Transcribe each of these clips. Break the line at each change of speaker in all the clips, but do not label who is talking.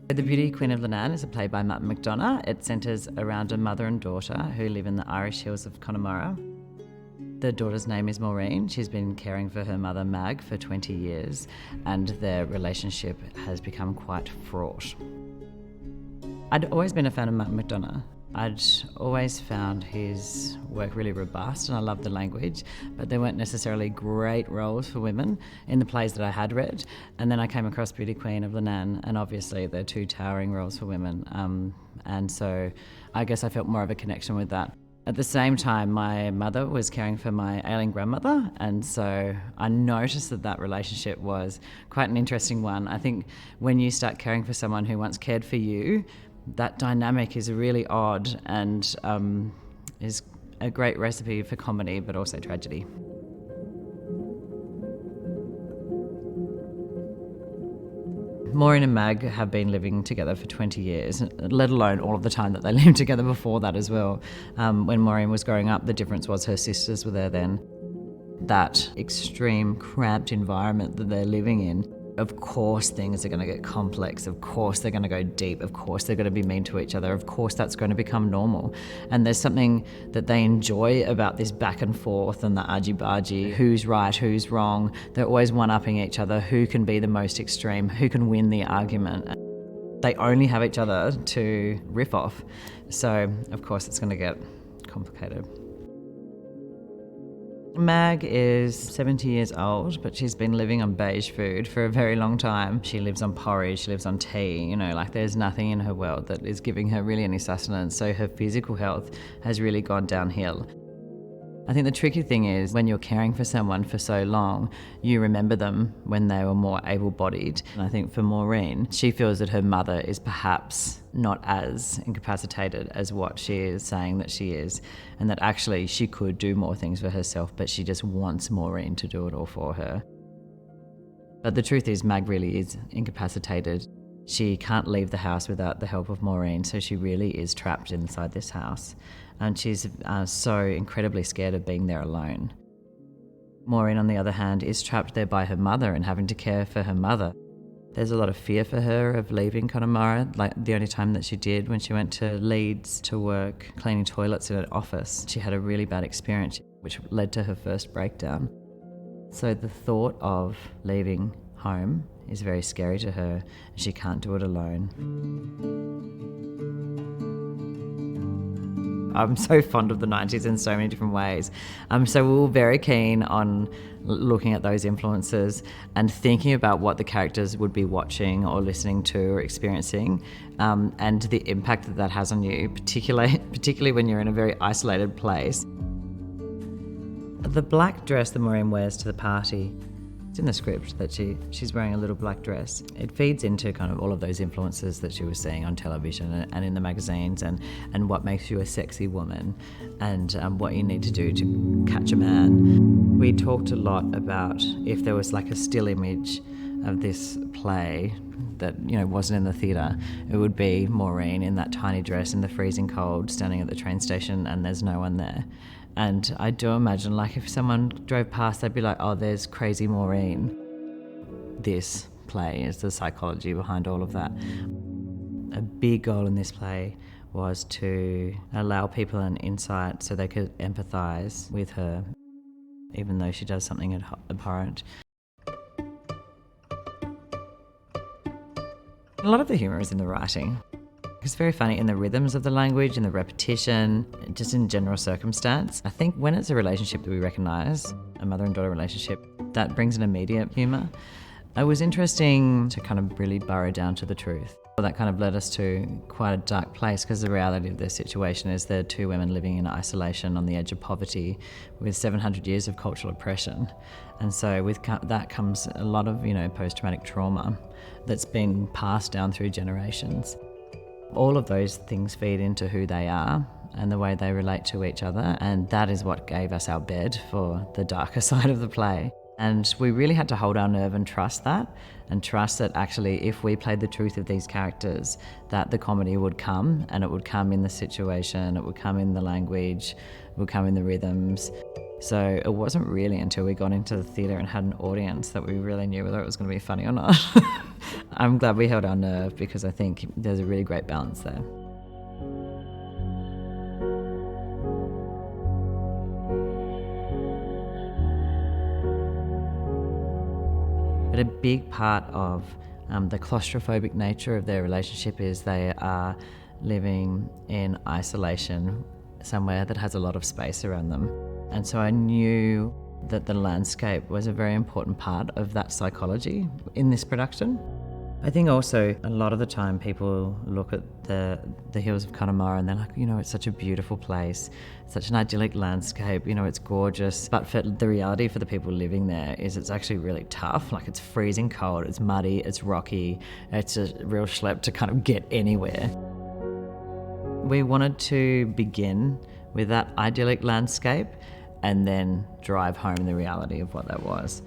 The Beauty Queen of Leenane is a play by Martin McDonagh. It centres around a mother and daughter who live in the Irish hills of Connemara. The daughter's name is Maureen. She's been caring for her mother Mag for 20 years, and their relationship has become quite fraught. I'd always been a fan of Martin McDonagh. I'd always found his work really robust, and I loved the language, but there weren't necessarily great roles for women in the plays that I had read. And then I came across Beauty Queen of Leenane, and obviously they're two towering roles for women. And so I guess I felt more of a connection with that. At the same time, my mother was caring for my ailing grandmother, and so I noticed that that relationship was quite an interesting one. I think when you start caring for someone who once cared for you, that dynamic is really odd and is a great recipe for comedy, but also tragedy. Maureen and Mag have been living together for 20 years, let alone all of the time that they lived together before that as well. When Maureen was growing up, the difference was her sisters were there then. That extreme, cramped environment that they're living in, of course things are going to get complex, of course they're going to go deep, of course they're going to be mean to each other, of course that's going to become normal. And there's something that they enjoy about this back and forth and the argy-bargy, who's right, who's wrong. They're always one-upping each other, who can be the most extreme, who can win the argument. They only have each other to riff off. So, of course, it's going to get complicated. Mag is 70 years old, but she's been living on beige food for a very long time. She lives on porridge, she lives on tea, there's nothing in her world that is giving her really any sustenance, so her physical health has really gone downhill. I think the tricky thing is when you're caring for someone for so long, you remember them when they were more able-bodied. And I think for Maureen, she feels that her mother is perhaps not as incapacitated as what she is saying that she is, and that actually she could do more things for herself, but she just wants Maureen to do it all for her. But the truth is, Mag really is incapacitated. She can't leave the house without the help of Maureen, so she really is trapped inside this house. And she's so incredibly scared of being there alone. Maureen, on the other hand, is trapped there by her mother and having to care for her mother. There's a lot of fear for her of leaving Connemara, like the only time that she did when she went to Leeds to work cleaning toilets in an office. She had a really bad experience, which led to her first breakdown. So the thought of leaving home is very scary to her, and she can't do it alone. I'm so fond of the 90s in so many different ways. So we were very keen on looking at those influences and thinking about what the characters would be watching or listening to or experiencing, and the impact that that has on you, particularly when you're in a very isolated place. The black dress that Maureen wears to the party, it's in the script that she's wearing a little black dress. It feeds into kind of all of those influences that she was seeing on television and in the magazines, and what makes you a sexy woman, and what you need to do to catch a man. We talked a lot about if there was like a still image of this play that wasn't in the theatre, it would be Maureen in that tiny dress in the freezing cold, standing at the train station, and there's no one there. And I do imagine, like, if someone drove past, they'd be like, oh, there's crazy Maureen. This play is the psychology behind all of that. A big goal in this play was to allow people an insight so they could empathise with her, even though she does something abhorrent. A lot of the humour is in the writing. It's very funny in the rhythms of the language, in the repetition, just in general circumstance. I think when it's a relationship that we recognise, a mother and daughter relationship, that brings an immediate humour. It was interesting to kind of really burrow down to the truth. That kind of led us to quite a dark place, because the reality of their situation is they're two women living in isolation on the edge of poverty with 700 years of cultural oppression. And so with that comes a lot of, post-traumatic trauma that's been passed down through generations. All of those things feed into who they are and the way they relate to each other, and that is what gave us our bed for the darker side of the play. And we really had to hold our nerve and trust that actually if we played the truth of these characters, that the comedy would come, and it would come in the situation, it would come in the language, would come in the rhythms. So it wasn't really until we got into the theatre and had an audience that we really knew whether it was going to be funny or not. I'm glad we held our nerve because I think there's a really great balance there. But a big part of the claustrophobic nature of their relationship is they are living in isolation somewhere that has a lot of space around them. And so I knew that the landscape was a very important part of that psychology in this production. I think also a lot of the time people look at the hills of Connemara and they're like, it's such a beautiful place, such an idyllic landscape, it's gorgeous. But for the reality for the people living there is it's actually really tough. Like, it's freezing cold, it's muddy, it's rocky, it's a real schlep to kind of get anywhere. We wanted to begin with that idyllic landscape and then drive home the reality of what that was.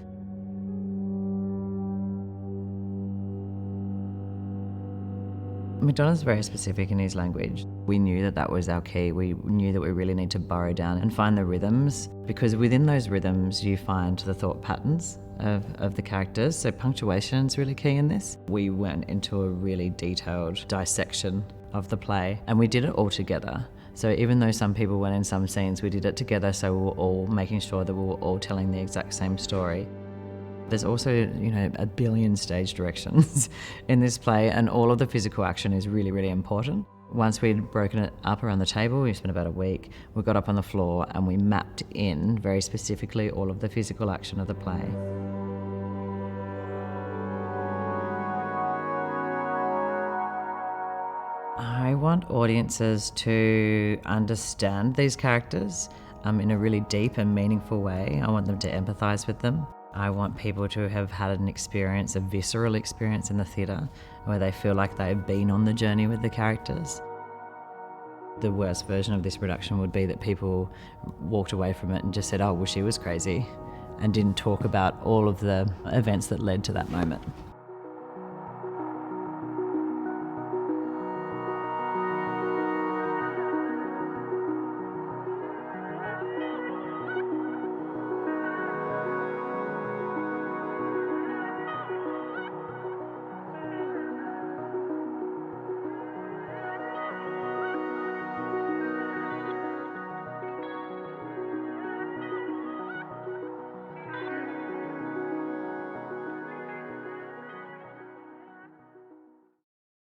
McDonagh's very specific in his language. We knew that that was our key. We knew that we really need to burrow down and find the rhythms, because within those rhythms you find the thought patterns of the characters. So punctuation is really key in this. We went into a really detailed dissection of the play and we did it all together. So even though some people went in some scenes, we did it together, so we were all making sure that we were all telling the exact same story. There's also, a billion stage directions in this play, and all of the physical action is really, really important. Once we'd broken it up around the table, we spent about a week, we got up on the floor and we mapped in very specifically all of the physical action of the play. I want audiences to understand these characters in a really deep and meaningful way. I want them to empathise with them. I want people to have had an experience, a visceral experience in the theatre, where they feel like they've been on the journey with the characters. The worst version of this production would be that people walked away from it and just said, oh, well, she was crazy, and didn't talk about all of the events that led to that moment.